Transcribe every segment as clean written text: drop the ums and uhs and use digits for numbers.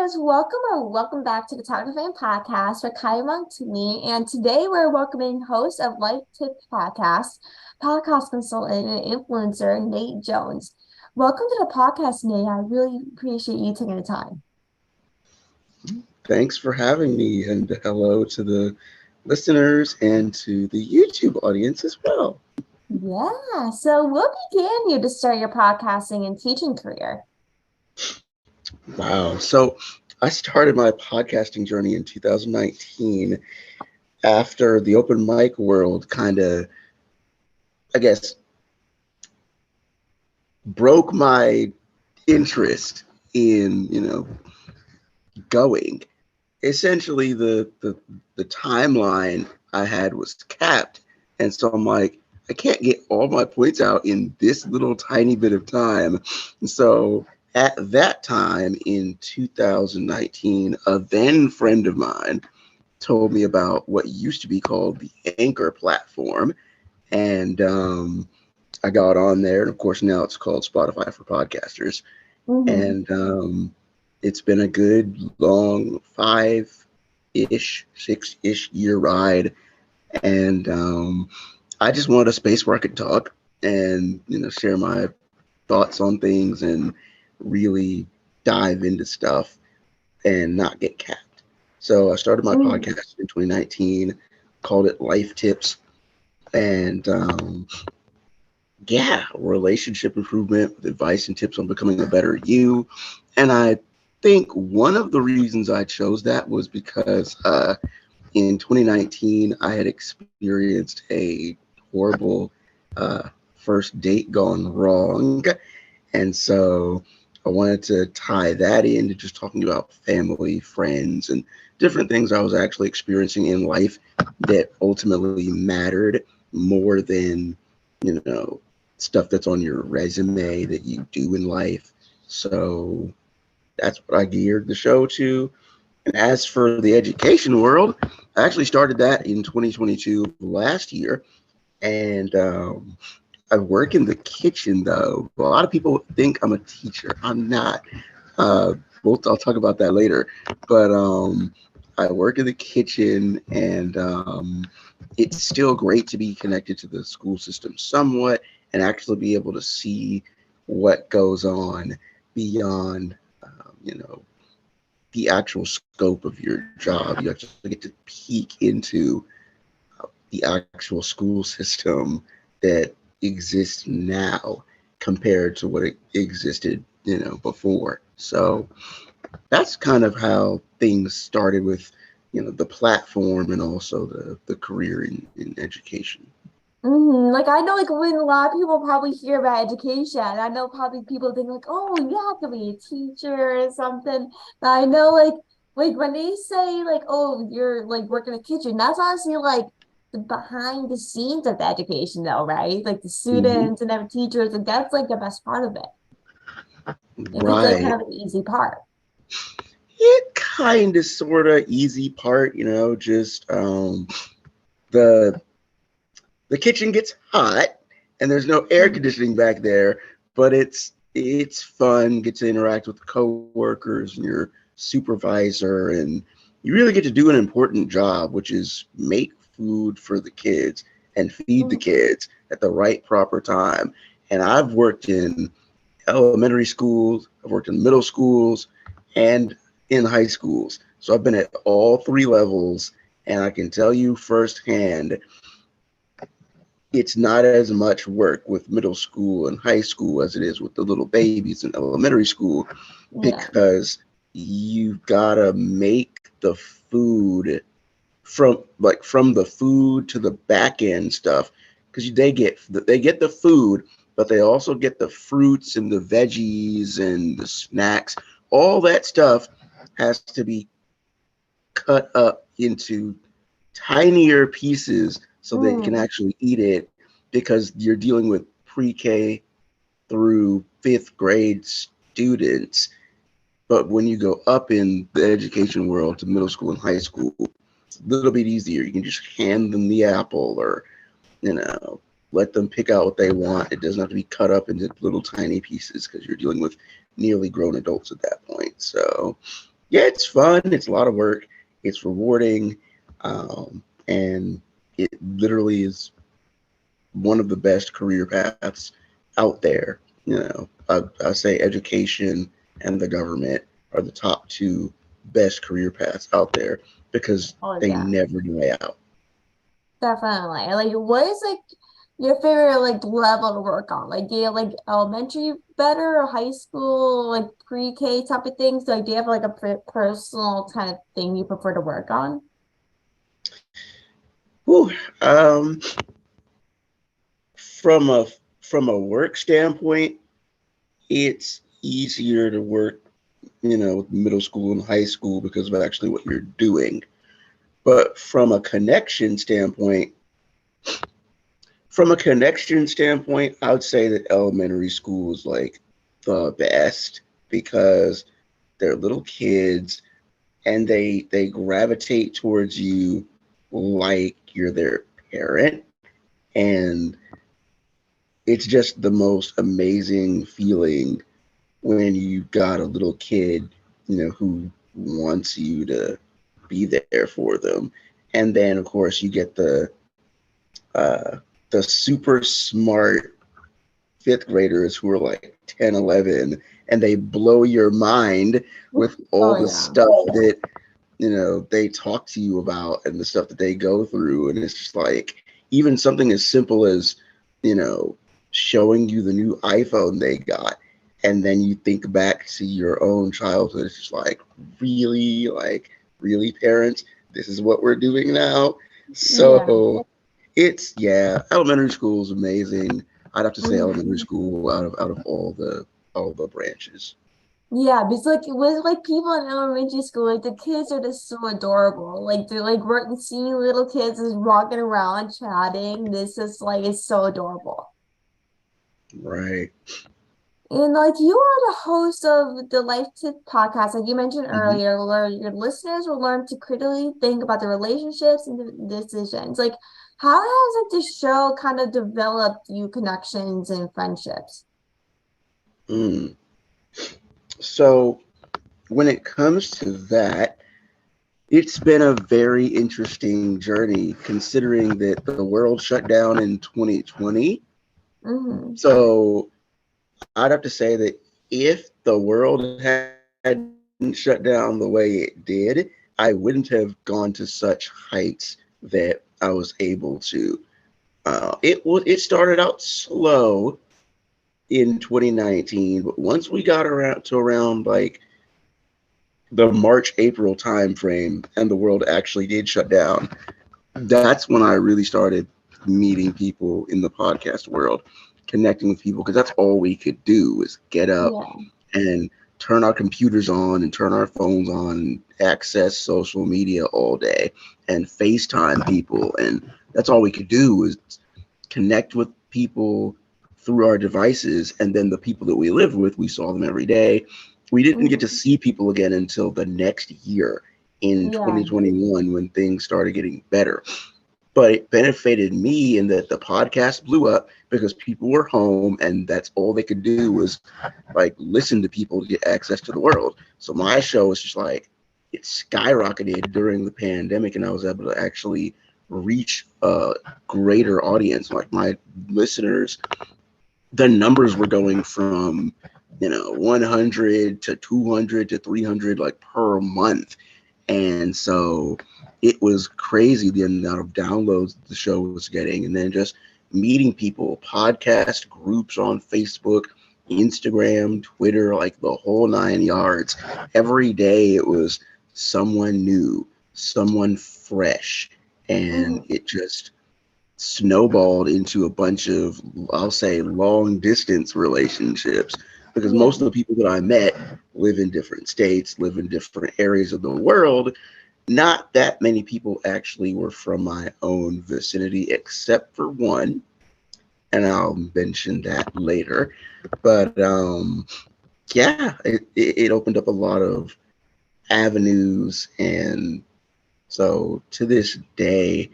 listeners, welcome back to the Talkoffamepod Podcast for Kylie and today we're welcoming host of Lifetips Podcast, podcast consultant and influencer Nate Jones. Welcome to the podcast, Nate. I really appreciate you taking the time. Thanks for having me, and hello to the listeners and to the YouTube audience as well. Yeah, so what began you to start your podcasting and teaching career? Wow. So I started my podcasting journey in 2019 after the open mic world kind of, I guess, broke my interest in, going. Essentially, the timeline I had was capped. And so I'm like, I can't get all my points out in this little tiny bit of time. And so at that time in 2019, a then friend of mine told me about what used to be called the Anchor platform. And I got on there. And of course, now it's called Spotify for podcasters. Mm-hmm. And it's been a good long 6-ish year ride. And I just wanted a space where I could talk and, share my thoughts on things and really dive into stuff and not get capped. So I started my podcast in 2019, called it Life Tips. And relationship improvement with advice and tips on becoming a better you. And I think one of the reasons I chose that was because in 2019, I had experienced a horrible first date gone wrong. And so I wanted to tie that into just talking about family, friends, and different things I was actually experiencing in life that ultimately mattered more than, stuff that's on your resume that you do in life. So that's what I geared the show to. And as for the education world, I actually started that in 2022 last year. And I work in the kitchen, though. A lot of people think I'm a teacher. I'm not. I'll talk about that later. But I work in the kitchen, and it's still great to be connected to the school system somewhat and actually be able to see what goes on beyond, the actual scope of your job. You actually get to peek into the actual school system that exists now compared to what it existed, before. So that's kind of how things started with, the platform and also the career in education. Like I know, like when a lot of people probably hear about education, I know probably people think like, oh, you have to be a teacher or something. But I know, like when they say like, oh, you're like working in a kitchen, that's honestly like the behind the scenes of the education, though, right? Like the Hmm. students and their teachers, and that's like the best part of it. Like it's like Right. kind of an easy part. It kind of sort of easy part, just the the kitchen gets hot and there's no air conditioning back there, but it's fun, get to interact with coworkers and your supervisor, and you really get to do an important job, which is make food for the kids and feed the Mhm. kids at the right proper time. And I've worked in elementary schools, I've worked in middle schools, and in high schools. So I've been at all three levels, and I can tell you firsthand it's not as much work with middle school and high school as it is with the little babies in elementary school, Yeah. because you gotta make the food from the food to the back end stuff, because they get the food, but they also get the fruits and the veggies and the snacks. All that stuff has to be cut up into tinier pieces so they can Mm. actually eat it, because you're dealing with pre-K through fifth grade students. But when you go up in the education world to middle school and high school, it's a little bit easier. You can just hand them the apple, or, let them pick out what they want. It doesn't have to be cut up into little tiny pieces because you're dealing with nearly grown adults at that point. So Yeah, it's fun. It's a lot of work. It's rewarding. And it literally is one of the best career paths out there. I say education and the government are the top two best career paths out there because Oh they yeah, never die out. definitely. Like, what is like your favorite like level to work on? Like, do you like elementary better or high school, like pre-K type of things? Like, do you have like a personal kind of thing you prefer to work on? Whew. From a work standpoint, it's easier to work, with middle school and high school because of actually what you're doing. But from a connection standpoint, I would say that elementary school is like the best because they're little kids and they gravitate towards you like you're their parent, and it's just the most amazing feeling when you've got a little kid, who wants you to be there for them. And then of course you get uh, the super smart fifth graders who are like 10, 11, and they blow your mind with all Oh the yeah. stuff that, they talk to you about and the stuff that they go through. And it's just like, even something as simple as, you know, showing you the new iPhone they got. And then you think back to your own childhood. It's just like, really, parents, this is what we're doing now. Yeah. So yeah, elementary school is amazing. I'd have to say elementary Mhm. school out of all the branches. Yeah, because like with like people in elementary school, like the kids are just so adorable. Like they're like we're seeing little kids just walking around chatting. This is like it's so adorable. Right. And like you are the host of the Life Tip podcast, like you mentioned Hmm. earlier, where your listeners will learn to critically think about the relationships and the decisions. Like, how has like this show kind of developed you connections and friendships? Mm. So when it comes to that, it's been a very interesting journey considering that the world shut down in 2020. Mm-hmm. So I'd have to say that if the world hadn't shut down the way it did, I wouldn't have gone to such heights that I was able to. It started out slow in 2019, but once we got around like the March April time frame and the world actually did shut down, that's when I really started meeting people in the podcast world, connecting with people because that's all we could do is get up Yeah. and turn our computers on and turn our phones on and access social media all day and FaceTime people. And that's all we could do is connect with people through our devices. And then the people that we lived with, we saw them every day. We didn't get to Mm-hmm. see people again until the next year in Yeah. 2021 when things started getting better. But it benefited me in that the podcast blew up because people were home and that's all they could do was like listen to people to get access to the world. So my show was just like it skyrocketed during the pandemic, and I was able to actually reach a greater audience. Like my listeners, the numbers were going from 100 to 200 to 300 like per month, and so it was crazy the amount of downloads the show was getting. And then just meeting people, podcast groups on Facebook, Instagram, Twitter, like the whole nine yards. Every day it was someone new, someone fresh, and Mm-hmm. it just snowballed into a bunch of, I'll say, long distance relationships because most Yeah. of the people that I met live in different states, live in different areas of the world. Not that many people actually were from my own vicinity, except for one, and I'll mention that later. But yeah, it opened up a lot of avenues. And so to this day,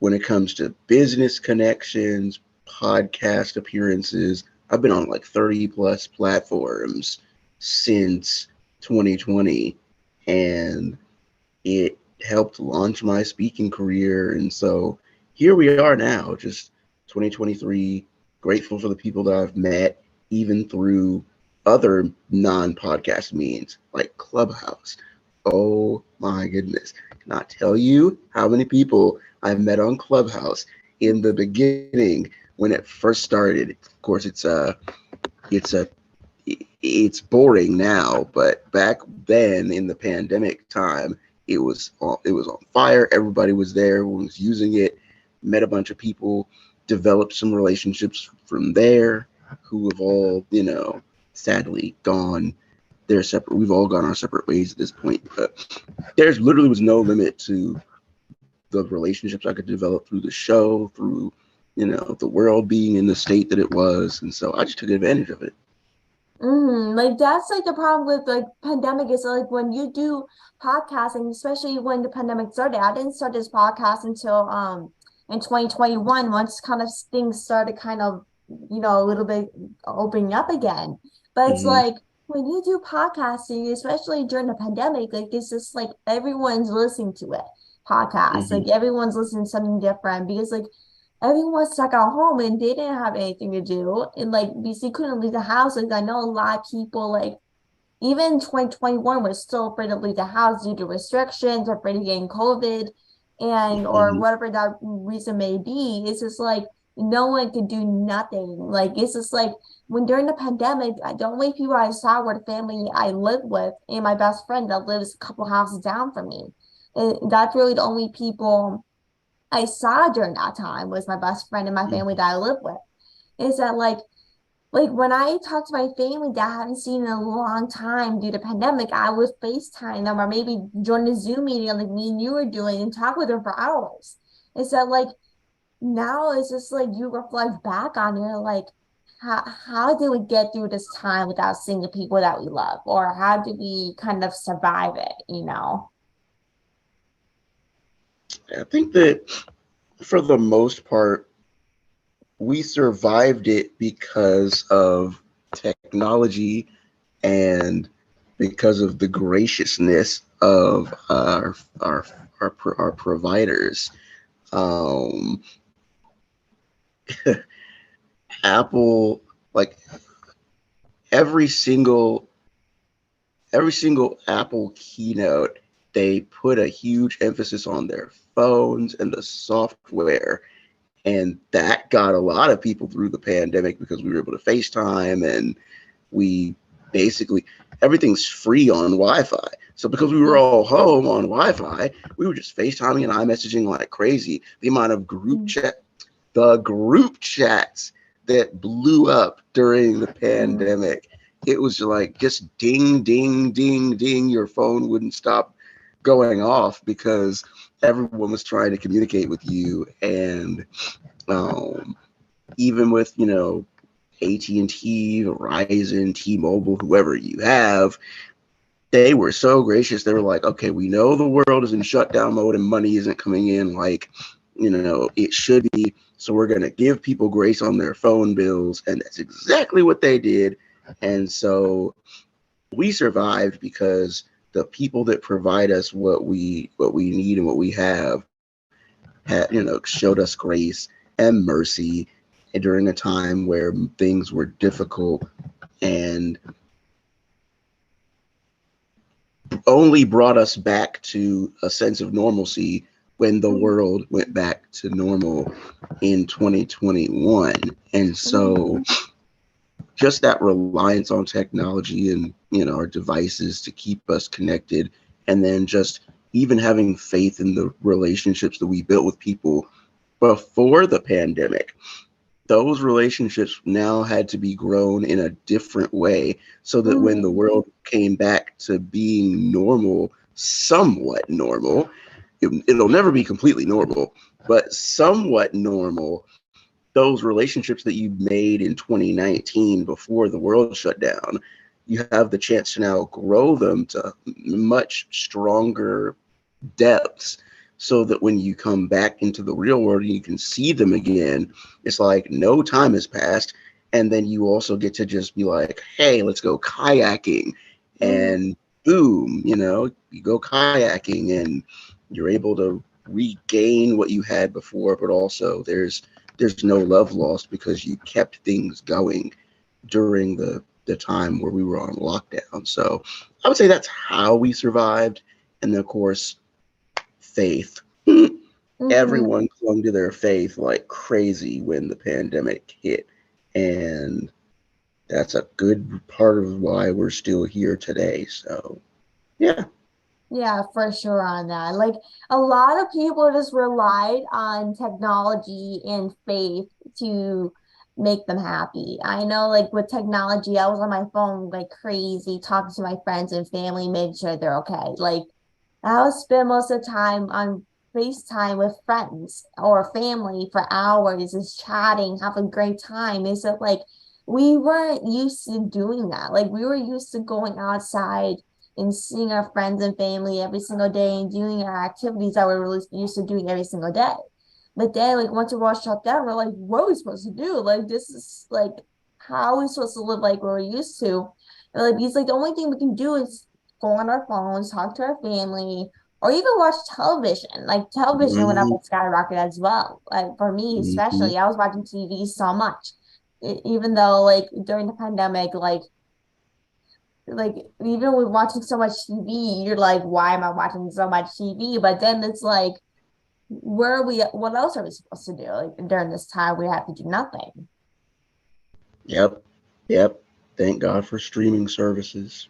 when it comes to business connections, podcast appearances, I've been on like 30 plus platforms since 2020. and it helped launch my speaking career. And so here we are now, just 2023, grateful for the people that I've met, even through other non-podcast means like Clubhouse. Oh my goodness. Cannot tell you how many people I met on Clubhouse in the beginning when it first started. Of course, it's a it's boring now, but back then in the pandemic time, it was on fire. Everybody was there, everyone was using it. Met a bunch of people, developed some relationships from there, who have all sadly gone their separate. We've all gone our separate ways at this point, but there's literally was no limit to the relationships I could develop through the show, through the world being in the state that it was, and so I just took advantage of it. Like that's like the problem with like pandemic is like when you do podcasting, especially when the pandemic started. I didn't start this podcast until in 2021, once kind of things started kind of, a little bit opening up again. But it's Hmm. like when you do podcasting, especially during the pandemic, like it's just like everyone's listening to it. Podcasts, Hmm. like everyone's listening to something different because like everyone's stuck at home and they didn't have anything to do. And like BC couldn't leave the house. Like I know a lot of people like even 2021 were still afraid to leave the house due to restrictions, afraid of getting COVID and or Hmm. whatever that reason may be. It's just like no one could do nothing. Like it's just like when during the pandemic, the only people I saw were the family I lived with and my best friend that lives a couple houses down from me. And that's really the only people I saw during that time was my best friend and my family that I live with. Is that like when I talk to my family that I haven't seen in a long time due to pandemic, I would FaceTime them or maybe join a Zoom meeting like me and you were doing and talk with them for hours. Is that like now it's just like you reflect back on it like how did we get through this time without seeing the people that we love? Or how did we kind of survive it? I think that for the most part, we survived it because of technology and because of the graciousness of our providers. Um, Apple, like every single every single Apple keynote, they put a huge emphasis on their phones and the software. And that got a lot of people through the pandemic because we were able to FaceTime, and we basically everything's free on Wi-Fi. So because we were all home on Wi-Fi, we were just FaceTiming and iMessaging like crazy. The amount of the group chats that blew up during the pandemic, it was like just ding, ding, ding, ding. Your phone wouldn't stop going off because everyone was trying to communicate with you. And um, even with AT&T, Verizon, T-Mobile, whoever you have, they were so gracious. They were like, okay, we know the world is in shutdown mode and money isn't coming in like it should be, so we're going to give people grace on their phone bills. And that's exactly what they did. And so we survived because the people that provide us what we need and what we have showed us grace and mercy during a time where things were difficult, and only brought us back to a sense of normalcy when the world went back to normal in 2021. And so just that reliance on technology and our devices to keep us connected, and then just even having faith in the relationships that we built with people before the pandemic, those relationships now had to be grown in a different way so that when the world came back to being normal, somewhat normal, it'll never be completely normal, but somewhat normal, those relationships that you made in 2019 before the world shut down, you have the chance to now grow them to much stronger depths, so that when you come back into the real world and you can see them again, it's like no time has passed. And then you also get to just be like, hey, let's go kayaking and boom, you go kayaking and you're able to regain what you had before, but also there's no love lost because you kept things going during the time where we were on lockdown. So I would say that's how we survived. And then of course, faith. Mm-hmm. Everyone clung to their faith like crazy when the pandemic hit. And that's a good part of why we're still here today. So yeah. Yeah, for sure on that. Like a lot of people just relied on technology and faith to make them happy. I know like with technology, I was on my phone like crazy, talking to my friends and family, making sure they're okay. Like I would spend most of the time on FaceTime with friends or family for hours, just chatting, having a great time. Is it like we weren't used to doing that? Like we were used to going outside and seeing our friends and family every single day and doing our activities that we're really used to doing every single day. But then, like, once the world shut down, we're like, what are we supposed to do? Like, this is like, how are we supposed to live like we're used to? And like, because like the only thing we can do is go on our phones, talk to our family, or even watch television. Like, television went up Mhm, and skyrocketed as well. Like, for me, mhm. especially, I was watching TV so much. Even though, like, during the pandemic, like even with watching so much TV, you're like, why am I watching so much TV? But then it's like, where are we? What else are we supposed to do? Like during this time, we have to do nothing. Yep. Yep. Thank God for streaming services.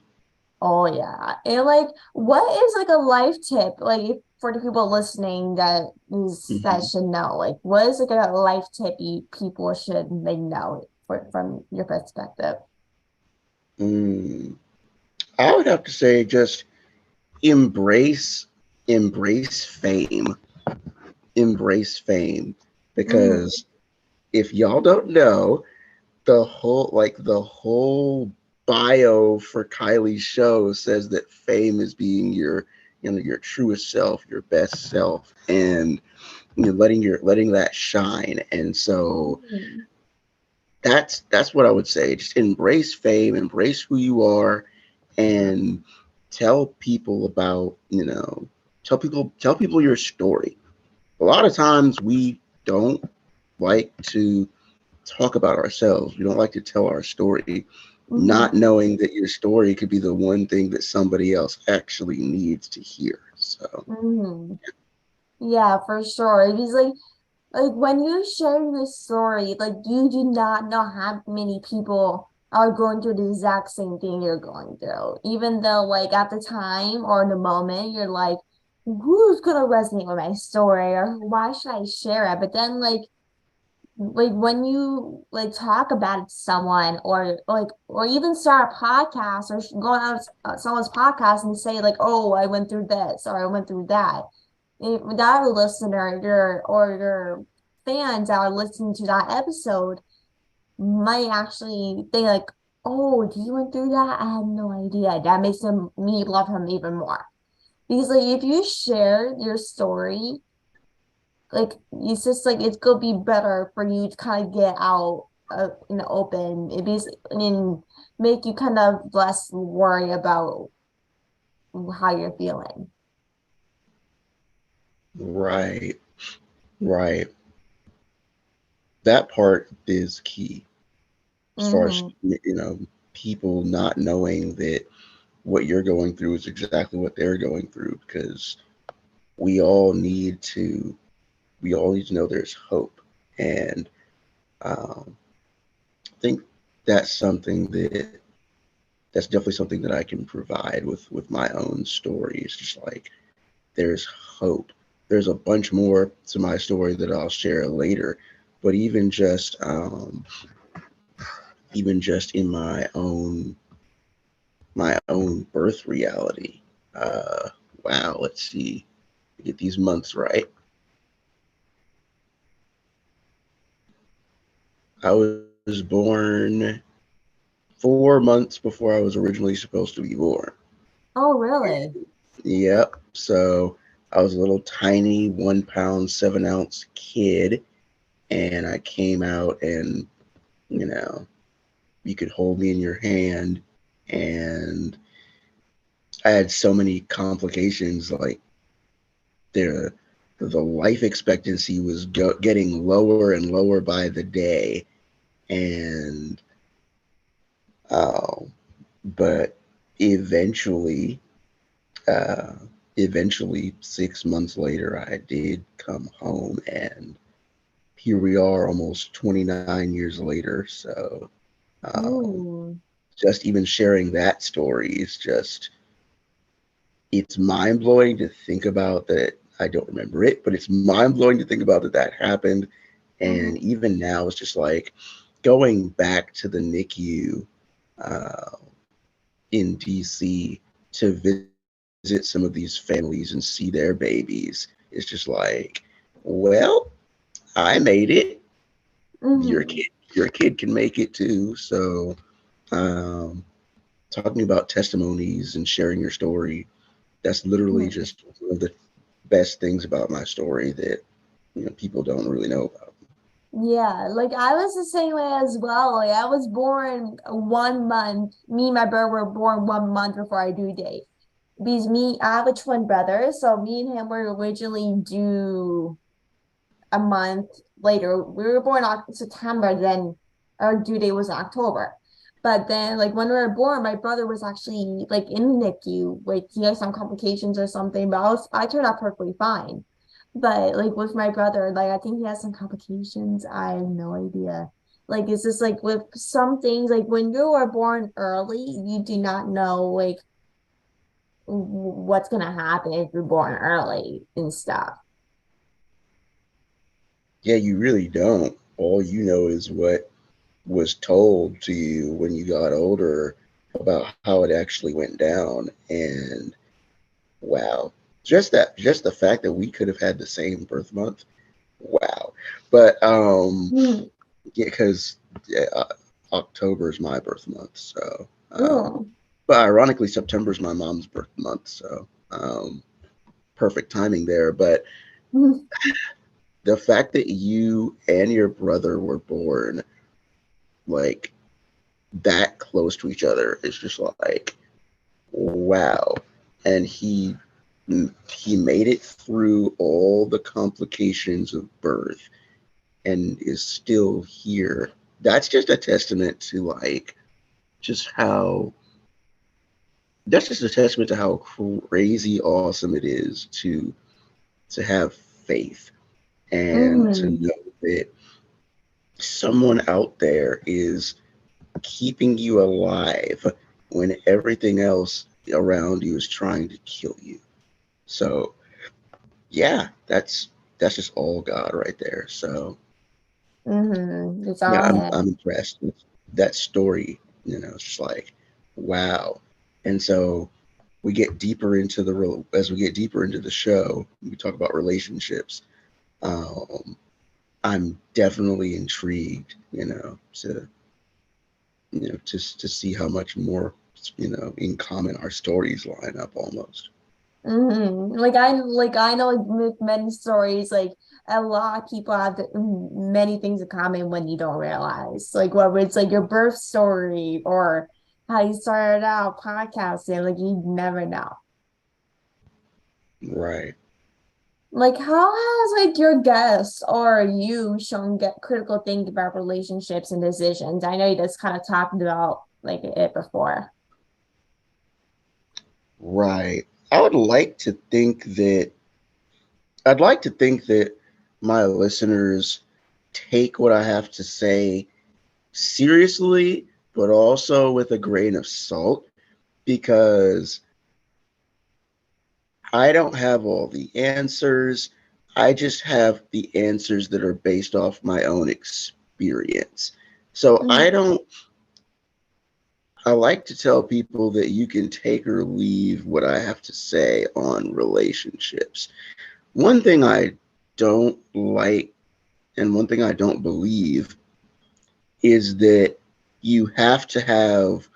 Oh yeah, and like, what is like a life tip? Like if, for the people listening that Mhm. should know, like, what is like a life tip you people should they know from your perspective? Mm. I would have to say just embrace embrace fame. Embrace fame. Mm, Because if y'all don't know, the whole bio for Kylie's show says that fame is being your truest self, your best self, and letting that shine. And so mm, that's what I would say. Just embrace fame, embrace who you are, and tell people about, tell people your story. A lot of times we don't like to talk about ourselves. We don't like to tell our story, not mm, knowing that your story could be the one thing that somebody else actually needs to hear. So, mm. Yeah, for sure. Because like when you share your story, like you do not know how many people are going through the exact same thing you're going through. Even though like at the time or in the moment you're like, who's gonna resonate with my story or why should I share it? But then like when you like talk about it to someone or even start a podcast or go on someone's podcast and say like, oh, I went through this or I went through that that listener your fans that are listening to that episode might actually think like, oh, you went through that? I had no idea. That makes me love him even more. Because like if you share your story, like it's just like it's gonna be better for you to kind of get out in the open. It is and make you kind of less worry about how you're feeling. right, right. That part is key as far as, Mm-hmm. people not knowing that what you're going through is exactly what they're going through, because we all need to we all need to know there's hope. And I think that's something that's definitely something that I can provide with my own story. It's just like there's hope. There's a bunch more to my story that I'll share later, but even just in my own birth reality. Wow, let's see, get these months right. I was born 4 months before I was originally supposed to be born. Oh, really? Yep. So I was a little tiny 1 pound 7 ounce kid, and I came out, and you know you could hold me in your hand, and I had so many complications. Like the life expectancy was getting lower and lower by the day, and uh, but eventually, uh, eventually 6 months later, I did come home, and here we are, almost 29 years later. So, um, Ooh. just even sharing that story is just it's mind blowing to think about that. I don't remember it, but it's mind blowing to think about that that happened. And Mhm. even now, it's just like going back to the NICU uh, in DC to visit some of these families and see their babies. It's just like, well, I made it. Mhm. Your kid can make it too. So, um, talking about testimonies and sharing your story, that's literally Mhm. just one of the best things about my story that people don't really know about. Yeah, like I was the same way as well. Like I was born 1 month. Me and my brother were born 1 month before our due date. Because I have a twin brother, so me and him were originally due a month later. We were born in September, then our due date was October. But then, like when we were born, my brother was actually like in the NICU, like he had some complications or something. But I turned out perfectly fine. But like with my brother, like I think he has some complications. I have no idea. Like it's just like with some things, like when you are born early, you do not know like what's gonna happen if you're born early and stuff. Yeah, you really don't. All you know is what was told to you when you got older about how it actually went down. And wow, just the fact that we could have had the same birth month. Wow. But Hmm. yeah, because yeah, October is my birth month. So, Oh. but ironically, September is my mom's birth month. So, perfect timing there. But the fact that you and your brother were born like that close to each other is just like wow. And he made it through all the complications of birth and is still here. That's just a testament to like just how that's just a testament to how crazy awesome it is to have faith and to Hmm. know that someone out there is keeping you alive when everything else around you is trying to kill you. So yeah, that's just all God right there. So It's yeah, all I'm him. impressed with that story. It's just like wow. And so we get deeper into as we get deeper into the show, we talk about relationships. Um, I'm definitely intrigued, to see how much more, in common our stories line up almost. Like I know like with many stories, like a lot of people have many things in common when you don't realize. Like whether it's like your birth story or how you started out podcasting, like you never know. Right. Like how has like your guests or you shown get critical thinking about relationships and decisions? I know you just kind of talked about like it before. Right. I would like to think that I'd like to think that my listeners take what I have to say seriously, but also with a grain of salt because I don't have all the answers. I just have the answers that are based off my own experience. So I like to tell people that you can take or leave what I have to say on relationships. One thing I don't like and one thing I don't believe is that you have to have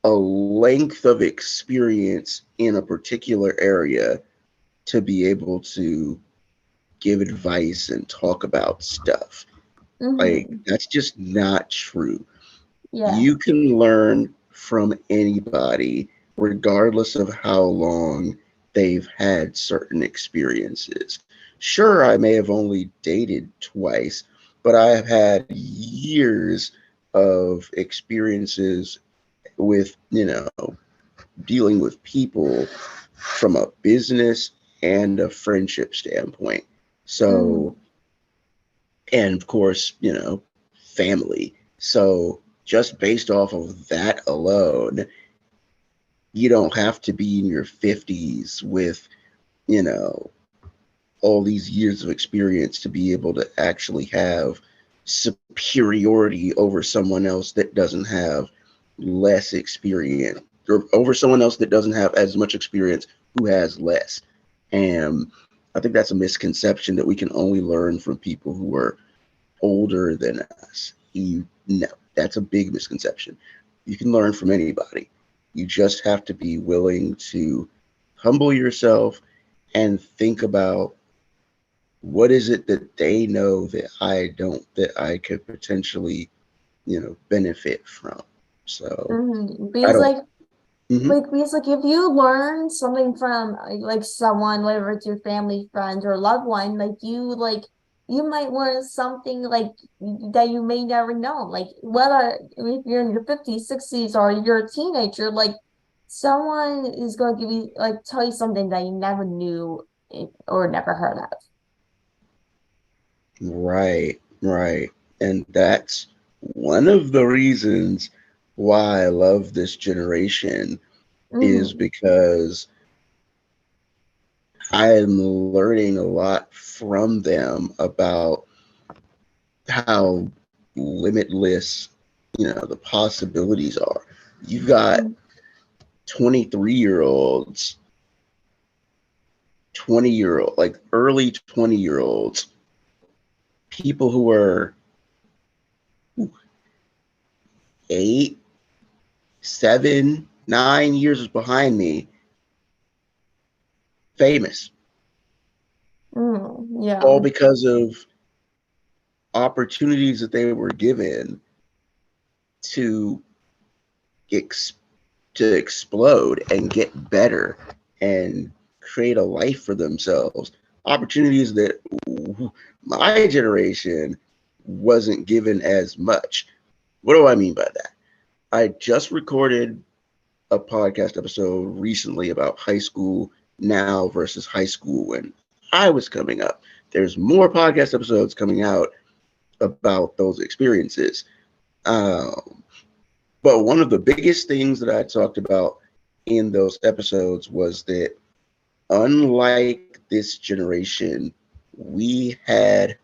a length of experience in a particular area to be able to give advice and talk about stuff. Like, Mm-hmm. that's just not true. Yeah. You can learn from anybody regardless of how long they've had certain experiences. Sure, I may have only dated twice, but I have had years of experiences with, dealing with people from a business and a friendship standpoint. So, Mm, and of course, family. So, just based off of that alone, you don't have to be in your 50s with, you know, all these years of experience to be able to actually have superiority over someone else that doesn't have less experience, or over someone else that doesn't have as much experience who has less. And I think that's a misconception that we can only learn from people who are older than us. No, that's a big misconception. You can learn from anybody. You just have to be willing to humble yourself and think about what is it that they know that I don't, that I could potentially, benefit from. So I because don't. Mhm. if you learn something from someone, whether it's your family, friend, or loved one, you might learn something that you may never know. Like whether if you're in your 50s, 60s, or you're a teenager, someone is going to give you tell you something that you never knew or never heard of. Right, right. And that's one of the reasons why I love this generation is Mm, because I'm learning a lot from them about how limitless, the possibilities are. You've got mm, 23-year-olds, 20-year-old, like early 20-year-olds, people who are 8, 7, 9 years behind me, famous, all yeah. because of opportunities that they were given to ex- to explode and get better and create a life for themselves. Opportunities that my generation wasn't given as much. What do I mean by that? I just recorded a podcast episode recently about high school now versus high school when I was coming up. There's more podcast episodes coming out about those experiences. Um, but one of the biggest things that I talked about in those episodes was that unlike this generation, we had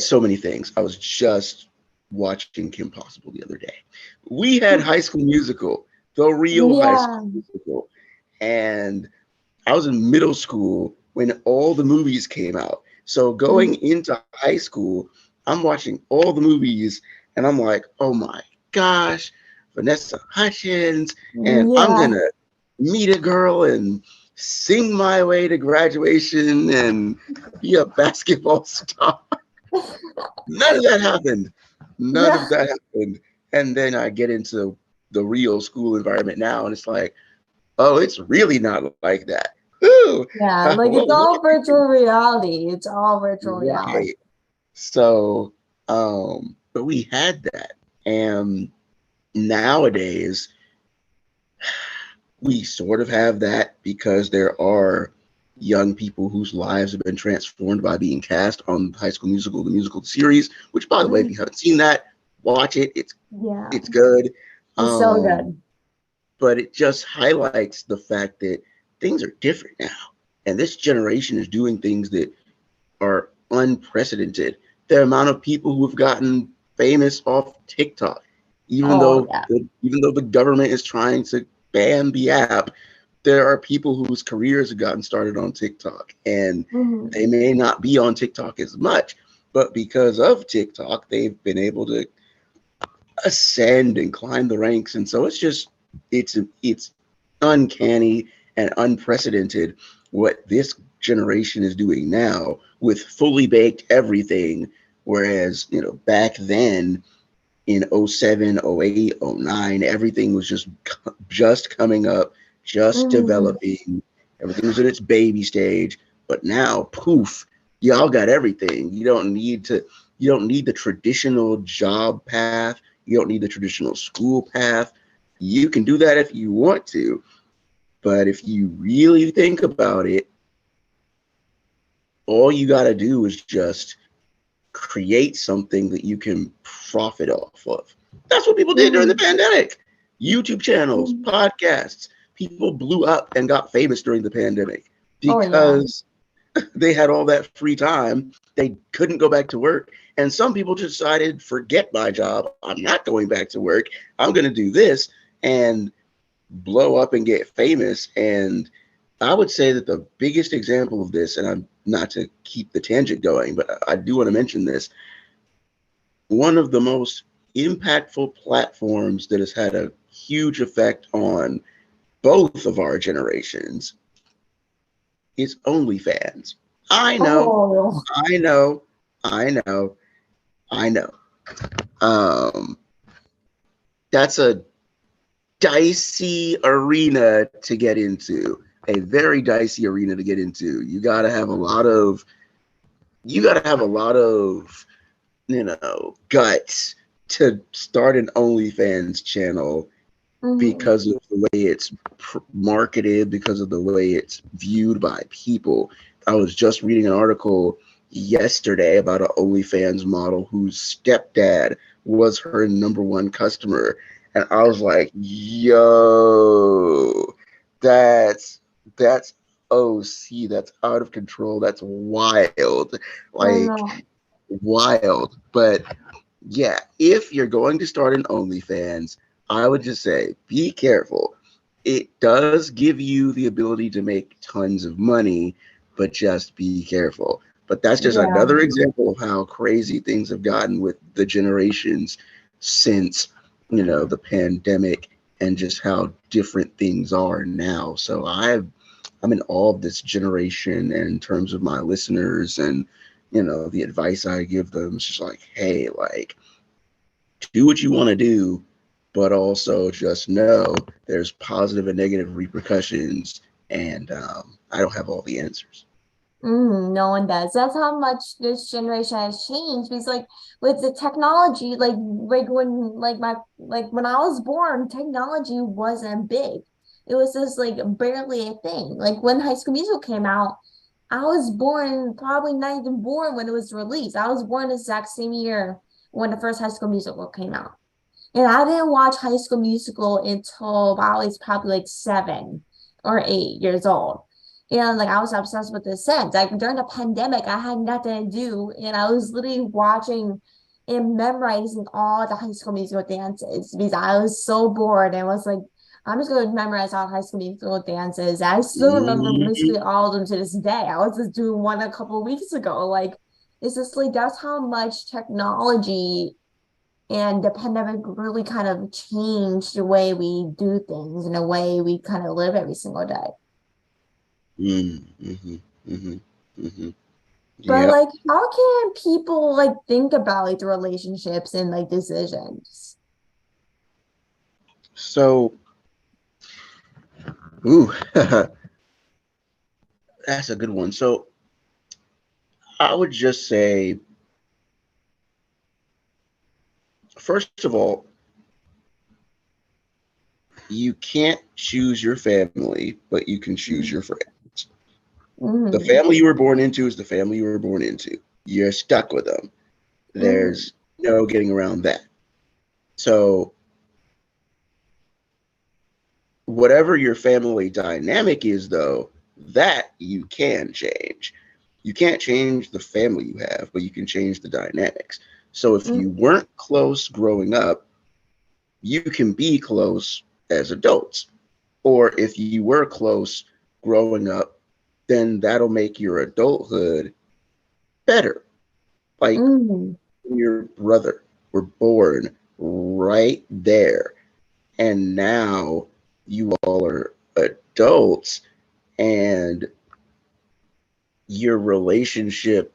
so many things. I was just watching Kim Possible the other day. We had High School Musical, the real High School Yeah. Musical, and I was in middle school when all the movies came out. So going Mm, into high school, I'm watching all the movies and I'm like, oh my gosh, Vanessa Hutchins, and I'm yeah. gonna meet a girl and sing my way to graduation and be a basketball star. None of that happened. None of Yeah. that happened. And then I get into the real school environment now, and it's like, oh, it's really not like that. Ooh, Yeah, it's well, all virtual reality. It's all virtual reality. right. So, but we had that. And nowadays, we sort of have that because there are young people whose lives have been transformed by being cast on High School Musical, the musical series, which, by the way, if you Mm, haven't seen that, watch it. yeah, It's good. it's so Um, good. but it just highlights the fact that things are different now. And this generation is doing things that are unprecedented. The amount of people who have gotten famous off TikTok, Oh yeah. even though the government is trying to ban the app, there are people whose careers have gotten started on TikTok, and Hmm. they may not be on TikTok as much, but because of TikTok, they've been able to ascend and climb the ranks. And so it's uncanny and unprecedented what this generation is doing now with fully baked everything. Whereas, back then in 07, 08, 09, everything was just coming up, just Mm. developing. Everything was in its baby stage. But now, poof, y'all got everything. You don't need the traditional job path. You don't need the traditional school path. You can do that if you want to. But if you really think about it, all you got to do is just create something that you can profit off of. That's what people did during the Mm. pandemic. YouTube channels, Mm. podcasts. People blew up and got famous during the pandemic Oh yeah. because they had all that free time. They couldn't go back to work. And some people just decided, forget my job. I'm not going back to work. I'm going to do this and blow up and get famous. And I would say that the biggest example of this, and I'm not to keep the tangent going, but I do want to mention this. One of the most impactful platforms that has had a huge effect on both of our generations is OnlyFans. I know, Oh. I know, I know, I know. Um, that's a dicey arena to get into. A very dicey arena to get into. You gotta have a lot of, guts to start an OnlyFans channel Mm. because of the way it's marketed, because of the way it's viewed by people. I was just reading an article yesterday about an OnlyFans model whose stepdad was her number one customer. And I was like, yo, that's OC, that's out of control, that's wild. I Like know. wild. But yeah, if you're going to start an OnlyFans, I would just say be careful. It does give you the ability to make tons of money, but just be careful. But that's just Yeah. another example of how crazy things have gotten with the generations since, the pandemic, and just how different things are now. So I'm in awe of this generation, and in terms of my listeners and the advice I give them. It's just like, hey, like, do what you want to do, but also just know there's positive and negative repercussions, and I don't have all the answers. No one does. That's how much this generation has changed. Because like with the technology, like when I was born, technology wasn't big. It was just like barely a thing. Like when High School Musical came out, I was born probably not even born when it was released. I was born the exact same year when the first High School Musical came out. And I didn't watch High School Musical until I was probably like 7 or 8 years old. And like I was obsessed with the Sims. Like during the pandemic, I had nothing to do, and I was literally watching and memorizing all the High School Musical dances because I was so bored and was like, I'm just going to memorize all High School Musical dances. I still remember Mhm. basically all of them to this day. I was just doing one a couple of weeks ago. Like it's just like that's how much technology and the pandemic really kind of changed the way we do things and the way we kind of live every single day. Mhm. Mhm. Mhm. But Yep. like, how can people like think about like the relationships and like decisions? So, ooh, that's a good one. So, I would just say, first of all, you can't choose your family, but you can choose your friends. The Mm-hmm. family you were born into is the family you were born into. You're stuck with them. Mm-hmm. There's no getting around that. So, whatever your family dynamic is, though, that you can change. You can't change the family you have, but you can change the dynamics. So, if you weren't close growing up, you can be close as adults. Or if you were close growing up, then that'll make your adulthood better. Like, Mm-hmm. your brother were born right there, and now you all are adults, and your relationship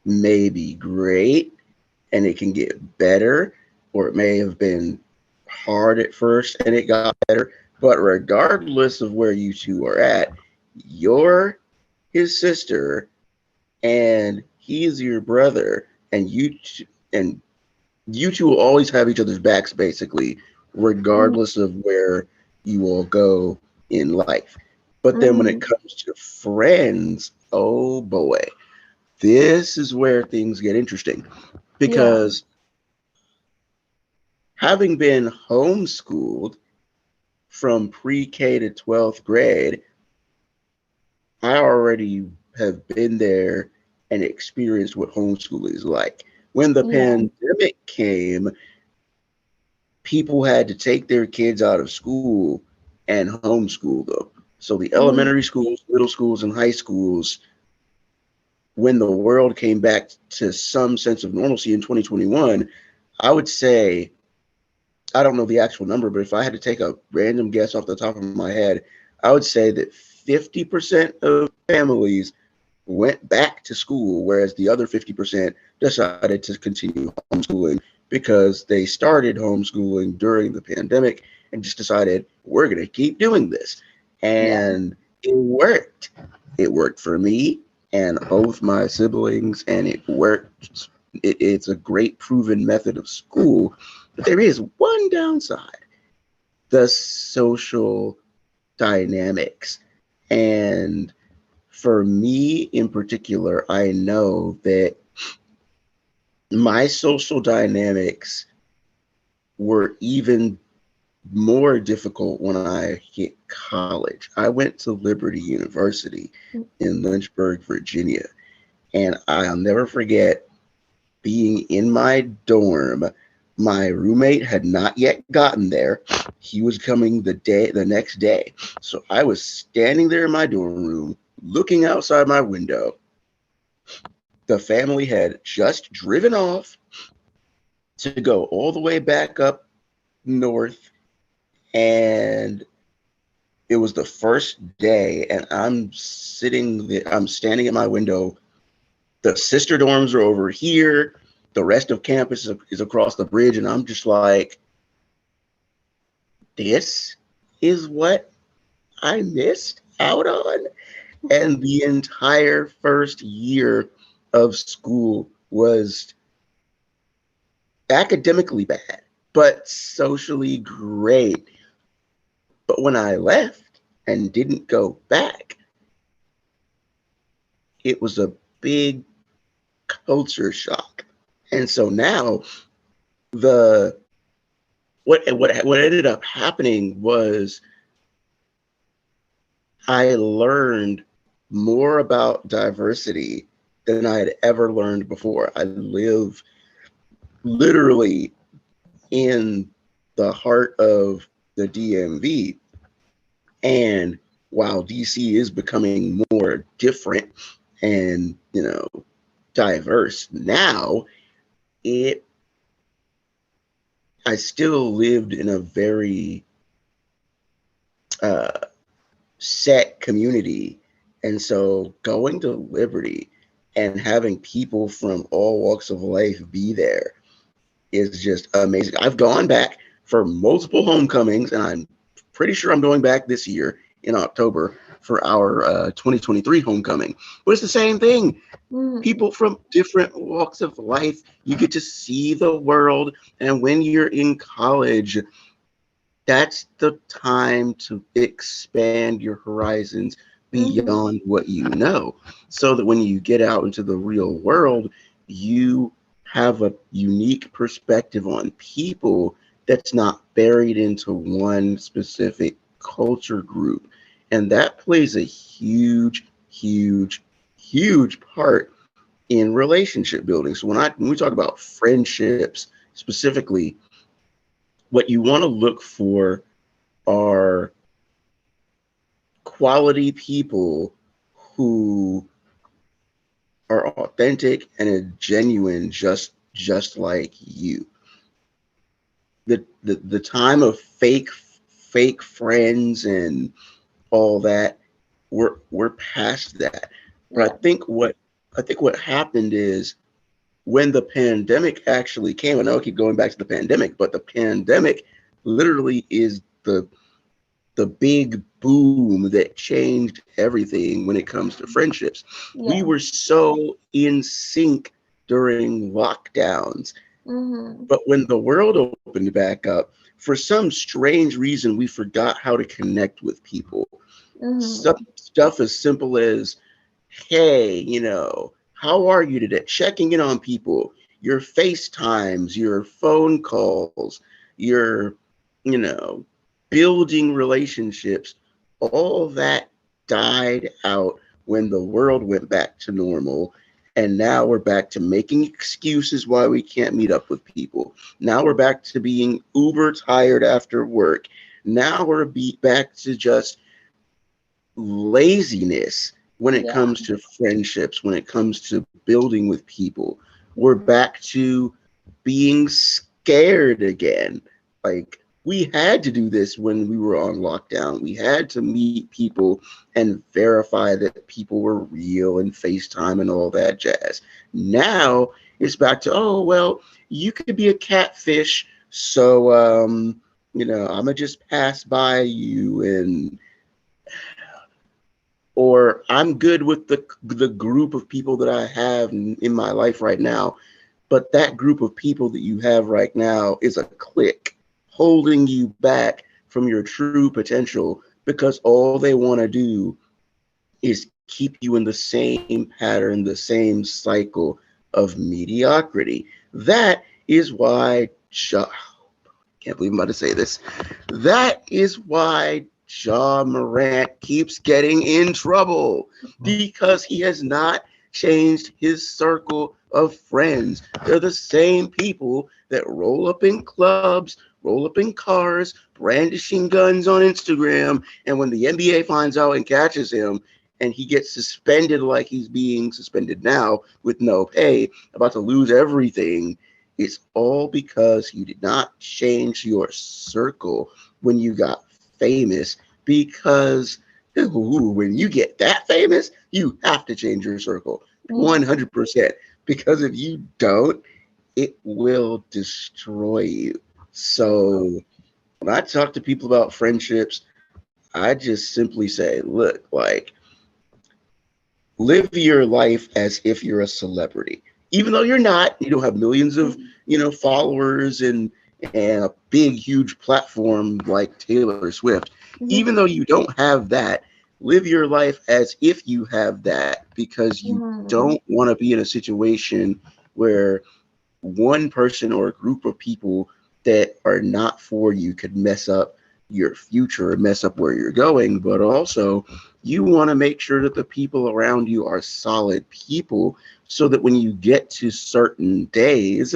may be great and it can get better, or it may have been hard at first and it got better. But regardless of where you two are at, you're his sister and he's your brother, and and you two will always have each other's backs, basically, regardless of where you all go in life. But then when it Mm-hmm. comes to friends, oh boy, this is where things get interesting Yeah. because having been homeschooled from pre-K to 12th grade, I already have been there and experienced what homeschooling is like. When the Yeah. pandemic came, people had to take their kids out of school and homeschool them. So the Mm-hmm. elementary schools, middle schools, and high schools, when the world came back to some sense of normalcy in 2021, I would say, I don't know the actual number, but if I had to take a random guess off the top of my head, I would say that 50% of families went back to school, whereas the other 50% decided to continue homeschooling because they started homeschooling during the pandemic and just decided, we're going to keep doing this. Yeah. And it worked. It worked for me and both my siblings, and it worked. It's a great proven method of school. But there is one downside: the social dynamics. And for me in particular, I know that my social dynamics were even more difficult when I hit college. I went to Liberty University in Lynchburg, Virginia, and I'll never forget being in my dorm. My roommate had not yet gotten there. He was coming the next day. So I was standing there in my dorm room looking outside my window. The family had just driven off to go all the way back up north, and it was the first day, and I'm standing at my window. The sister dorms are over here. The rest of campus is across the bridge, and I'm just like, this is what I missed out on. And the entire first year of school was academically bad, but socially great. But when I left and didn't go back, it was a big culture shock. And so now the what ended up happening was I learned more about diversity than I had ever learned before. I live literally in the heart of the DMV. And while DC is becoming more different and, diverse now, it I still lived in a very uh, set community. And so going to Liberty and having people from all walks of life be there is just amazing. I've gone back for multiple homecomings, and I'm pretty sure I'm going back this year in October for our 2023 homecoming. But it's the same thing. Mm-hmm. People from different walks of life, you get to see the world. And when you're in college, that's the time to expand your horizons Mm-hmm. beyond what you know, so that when you get out into the real world, you have a unique perspective on people that's not buried into one specific culture group. And that plays a huge, huge, huge part in relationship building. So when we talk about friendships specifically, what you want to look for are quality people who are authentic and genuine, just like you. The time of fake friends and all that, we're past that. But Yeah. I think what happened is when the pandemic actually came, I know I keep going back to the pandemic, but the pandemic literally is the big boom that changed everything when it comes to friendships. We Yeah. were so in sync during lockdowns, Mm-hmm. but when the world opened back up, for some strange reason, we forgot how to connect with people. Mm-hmm. Stuff as simple as, hey, how are you today? Checking in on people, your FaceTimes, your phone calls, your, you know, building relationships, all that died out when the world went back to normal. And now we're back to making excuses why we can't meet up with people. Now we're back to being uber tired after work. Now we're back to just laziness when it Yeah. comes to friendships, when it comes to building with people. We're back to being scared again. Like, we had to do this when we were on lockdown. We had to meet people and verify that people were real and FaceTime and all that jazz. Now it's back to, oh, well, you could be a catfish. So, I'm going to just pass by you, and or I'm good with the group of people that I have in my life right now, but that group of people that you have right now is a clique holding you back from your true potential because all they want to do is keep you in the same pattern, the same cycle of mediocrity. That is why can't believe I'm about to say this. That is why Ja Morant keeps getting in trouble because he has not changed his circle of friends. They're the same people that roll up in clubs, roll up in cars, brandishing guns on Instagram, and when the NBA finds out and catches him, and he gets suspended like he's being suspended now with no pay, about to lose everything, it's all because you did not change your circle when you got famous. Because when you get that famous, you have to change your circle Yeah. 100%. Because if you don't, it will destroy you. So when I talk to people about friendships, I just simply say, look, like, live your life as if you're a celebrity. Even though you're not, you don't have millions of, followers and a big, huge platform like Taylor Swift. Even though Mm-hmm. you don't have that, live your life as if you have that because you Mm-hmm. don't want to be in a situation where one person or a group of people that are not for you could mess up your future and mess up where you're going. But also, you want to make sure that the people around you are solid people so that when you get to certain days,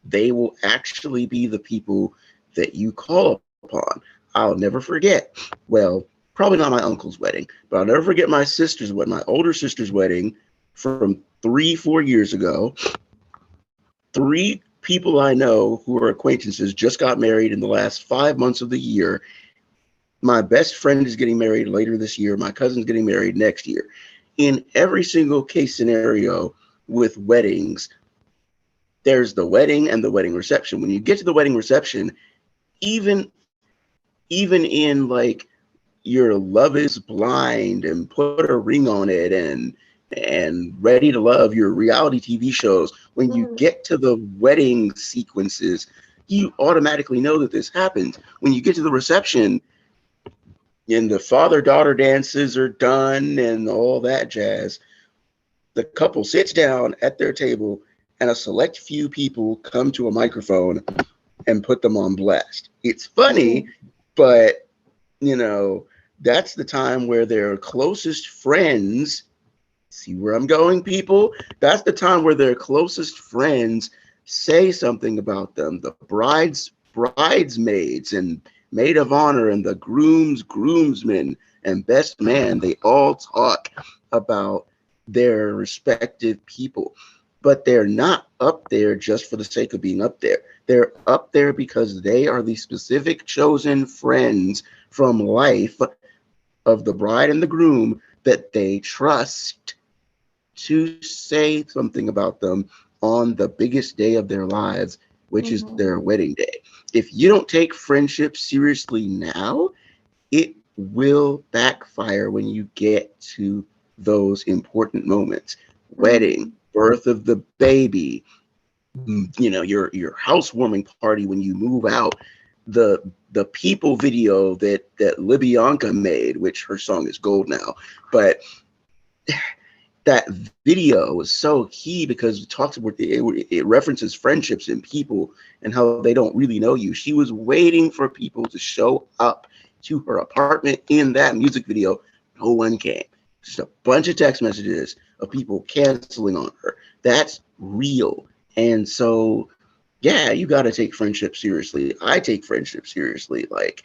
they will actually be the people that you call upon. I'll never forget. Well, probably not my uncle's wedding, but I'll never forget my sister's wedding, my older sister's wedding from 3, 4 years ago. Three people I know who are acquaintances just got married in the last 5 months of the year. My best friend is getting married later this year. My cousin's getting married next year. In every single case scenario with weddings, there's the wedding and the wedding reception. When you get to the wedding reception, even even in like your Love Is Blind and Put a Ring on It and Ready to Love, your reality TV shows, when you Mm-hmm. get to the wedding sequences, you automatically know that this happens. When you get to the reception and the father-daughter dances are done and all that jazz, the couple sits down at their table and a select few people come to a microphone and put them on blast. It's funny, Mm-hmm. but you know, that's the time where their closest friends, see where I'm going, people? That's the time where their closest friends say something about them. The bridesmaids and maid of honor and the groomsmen and best man, they all talk about their respective people. But they're not up there just for the sake of being up there. They're up there because they are the specific chosen friends from life of the bride and the groom that they trust to say something about them on the biggest day of their lives, which is Mm-hmm. their wedding day. If you don't take friendship seriously now, it will backfire when you get to those important moments. Wedding, Mm-hmm. birth of the baby, your housewarming party when you move out, the people video that Libyanka made, which her song is gold now, but that video was so key because it talks about it references friendships and people and how they don't really know you. She was waiting for people to show up to her apartment in that music video. No one came. Just a bunch of text messages of people canceling on her. That's real. And so, yeah, you got to take friendship seriously. I take friendship seriously. Like,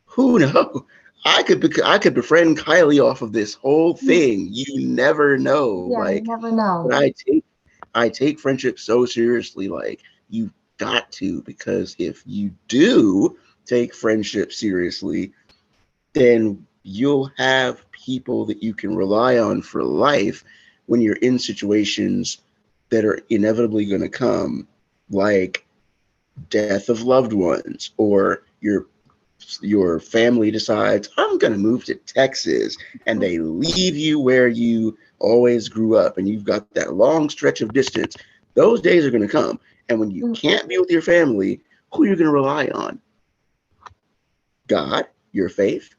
who knows? I could befriend Kylie off of this whole thing. You never know. Yeah, you Like, never but know. I take friendship so seriously. Like, you've got to, because if you do take friendship seriously, then you'll have people that you can rely on for life when you're in situations that are inevitably going to come, like death of loved ones, or your family decides I'm going to move to Texas, and they leave you where you always grew up, and you've got that long stretch of distance. Those days are going to come, and when you can't be with your family, who are you going to rely on? God, your faith,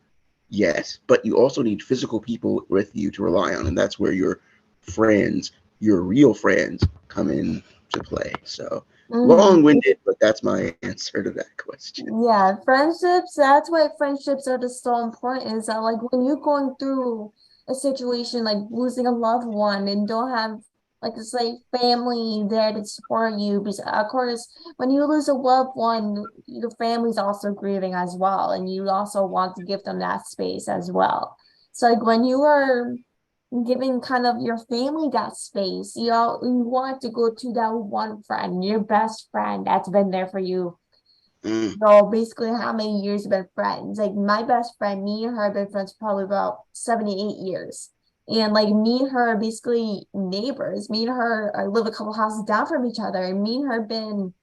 yes, but you also need physical people with you to rely on, and that's where your friends, your real friends, come in to play. So Mm-hmm. long-winded, but that's my answer to that question. Yeah, friendships, that's why friendships are just so important is that like when you're going through a situation like losing a loved one and don't have like it's like family there to support you because of course when you lose a loved one, your family's also grieving as well and you also want to give them that space as well. So like when you are giving kind of your family that space, you want to go to that one friend, your best friend that's been there for you. Mm, So basically, how many years have been friends? Like my best friend, me and her have been friends probably about 78 years. And like me and her are basically neighbors. Me and her live a couple houses down from each other. And me and her have been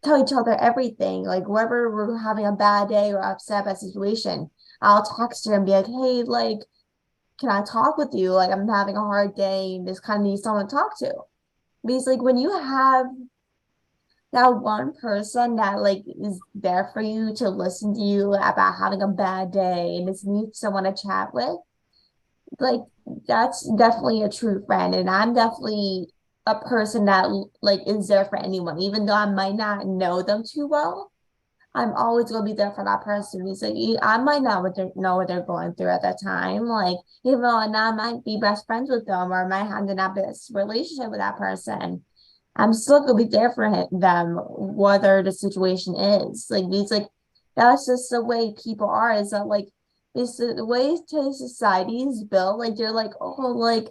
tell each other everything. Like wherever we're having a bad day or upset about a situation, I'll text her and be like, hey, like, can I talk with you? Like I'm having a hard day and just kind of need someone to talk to. Because like when you have that one person that like is there for you to listen to you about having a bad day and just need someone to chat with, like that's definitely a true friend. And I'm definitely a person that like is there for anyone, even though I might not know them too well. I'm always gonna be there for that person. Because like, I might not know what they're going through at that time. Like even though I now might be best friends with them or might have the best relationship with that person, I'm still gonna be there for them, whether the situation is. Like these like that's just the way people are, is that like it's the way today's society is built, like they're like, oh, like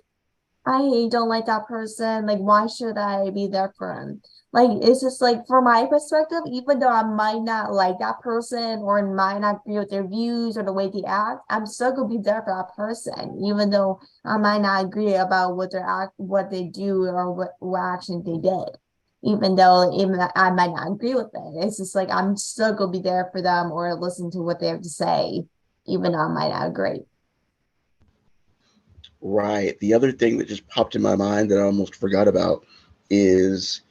I don't like that person. Like, why should I be there for him? Like, it's just like from my perspective, even though I might not like that person or might not agree with their views or the way they act, I'm still gonna be there for that person, even though I might not agree about what they do, or what action they did. Even I might not agree with it. It's just like I'm still gonna be there for them or listen to what they have to say, even though I might not agree. right. The other thing that just popped in my mind that I almost forgot about is,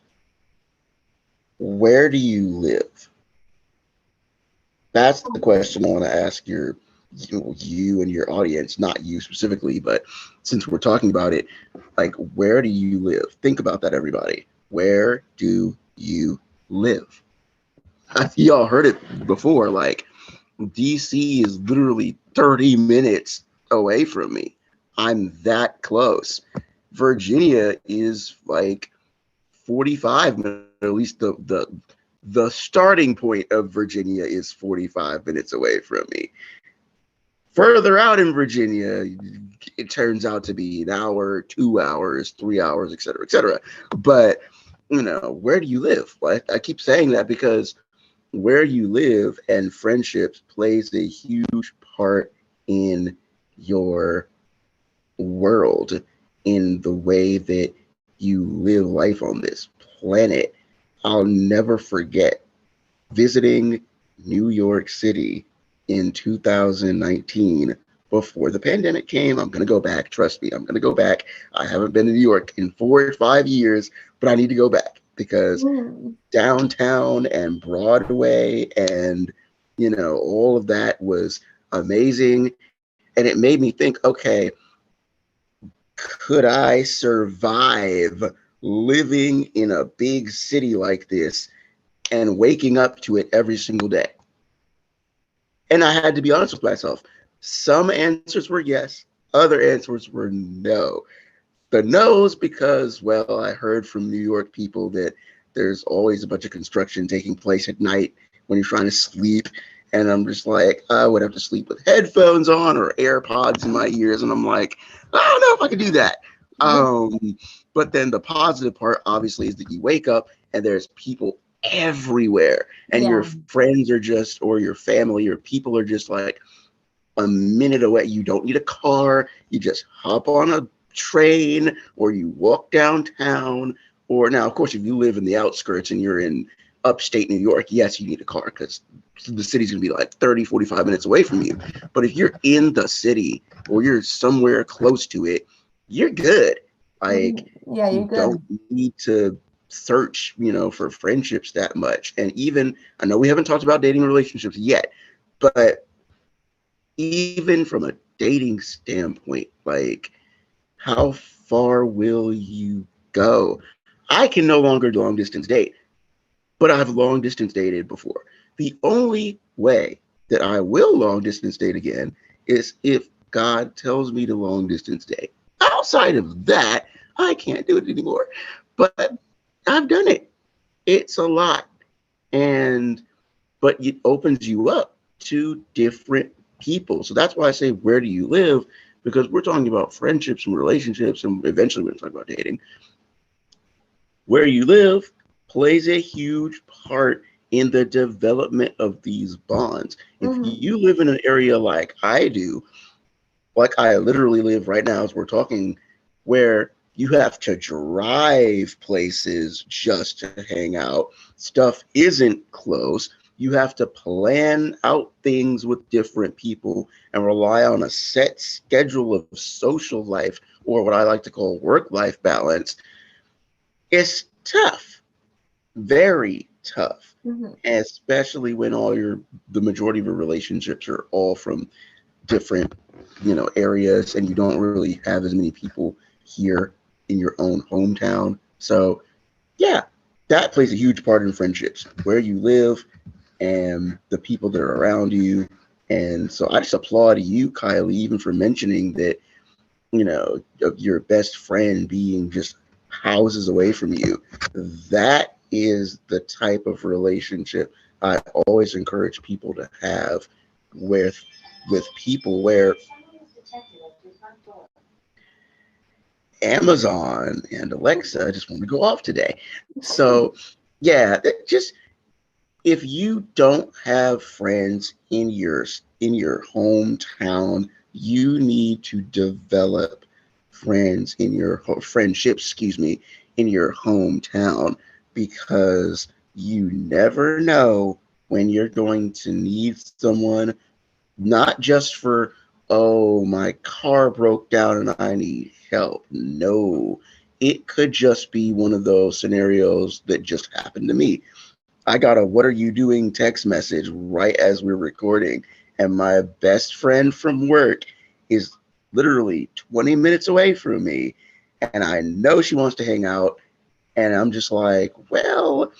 where do you live? That's the question I want to ask you and your audience, not you specifically, but since we're talking about it, like, where do you live? Think about that, everybody. Where do you live? Y'all heard it before. Like, DC is literally 30 minutes away from me. I'm that close. Virginia is like 45 minutes, at least the starting point of Virginia is 45 minutes away from me. Further out in Virginia, it turns out to be an hour, 2 hours, 3 hours, et cetera, et cetera. But, where do you live? Like, I keep saying that because where you live and friendships plays a huge part in your world. in the way that you live life on this planet. I'll never forget visiting New York City in 2019 before the pandemic came. I'm going to go back. Trust me, I'm going to go back. I haven't been to New York in 4 or 5 years, but I need to go back because Mm. downtown and Broadway and, all of that was amazing. And it made me think, okay, could I survive living in a big city like this and waking up to it every single day? And I had to be honest with myself. Some answers were yes, other answers were no. The no's because, well, I heard from New York people that there's always a bunch of construction taking place at night when you're trying to sleep. And I'm just like, I would have to sleep with headphones on or AirPods in my ears. And I'm like, I don't know if I could do that. But then the positive part, obviously, is that you wake up and there's people everywhere. And your Yeah. friends are just, or your family or people are just like a minute away. You don't need a car. You just hop on a train or you walk downtown. Or now, of course, if you live in the outskirts and you're in upstate New York, yes, you need a car because the city's going to be like 30, 45 minutes away from you. But if you're in the city or you're somewhere close to it, you're good. Like, Yeah, you're you good. don't need to search, for friendships that much. And even, I know we haven't talked about dating relationships yet, but even from a dating standpoint, like, how far will you go? I can no longer long distance date, but I've long distance dated before. The only way that I will long distance date again is if God tells me to long distance date. Outside of that, I can't do it anymore. But I've done it. It's a lot. And but it opens you up to different people. So that's why I say, where do you live? Because we're talking about friendships and relationships, and eventually we're going to talk about dating. Where you live plays a huge part in the development of these bonds. If Mm-hmm. you live in an area like I do, like I literally live right now as we're talking, where you have to drive places just to hang out. Stuff isn't close. You have to plan out things with different people and rely on a set schedule of social life, or what I like to call work life balance. It's tough, very tough, Mm-hmm. especially when the majority of your relationships are all from different areas and you don't really have as many people here in your own hometown. So yeah, that plays a huge part in friendships, where you live and the people that are around you. And so I just applaud you, Kylie, even for mentioning that, of your best friend being just houses away from you. That is the type of relationship I always encourage people to have with people, where Amazon and Alexa just want to go off today. So yeah, just, if you don't have friends in your hometown, you need to develop friendships, in your hometown, because you never know when you're going to need someone, not just for, oh, my car broke down and I need help. No, it could just be one of those scenarios that just happened to me. I got a "what are you doing" text message right as we're recording, and my best friend from work is literally 20 minutes away from me, and I know she wants to hang out, and I'm just like, well,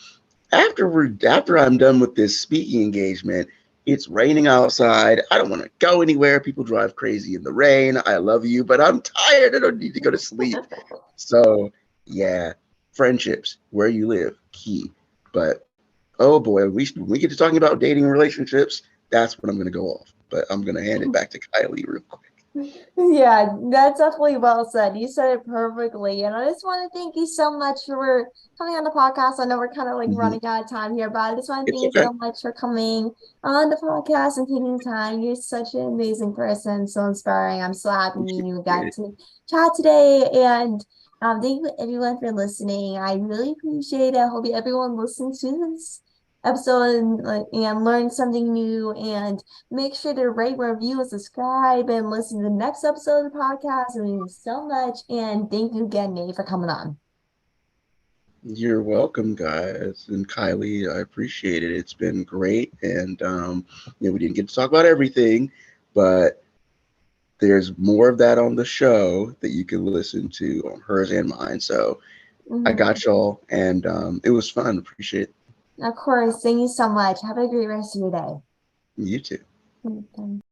after I'm done with this speaking engagement, it's raining outside. I don't want to go anywhere. People drive crazy in the rain. I love you, but I'm tired. I don't need to go to sleep. So yeah, friendships, where you live, key. But oh boy, when we get to talking about dating relationships, that's when I'm going to go off. But I'm going to hand it back to Kylie real quick. Yeah, that's definitely well said. You said it perfectly. And I just want to thank you so much for coming on the podcast. I know we're kind of like Mhm. running out of time here, but I just want to It's thank you okay. so much for coming on the podcast and taking time. You're such an amazing person, so inspiring. I'm so happy Appreciate you got it. to chat today. And thank you everyone for listening. I really appreciate it. I hope everyone listens to this episode and learn something new. And make sure to rate, review, and subscribe and listen to the next episode of the podcast. It means so much. And thank you again, Nate, for coming on. You're welcome, guys. And Kylie, I appreciate it. It's been great. And, we didn't get to talk about everything, but there's more of that on the show that you can listen to on hers and mine. So I Mhm. got y'all, and it was fun. Appreciate it. Of course. Thank you so much. Have a great rest of your day. You too. Mhm.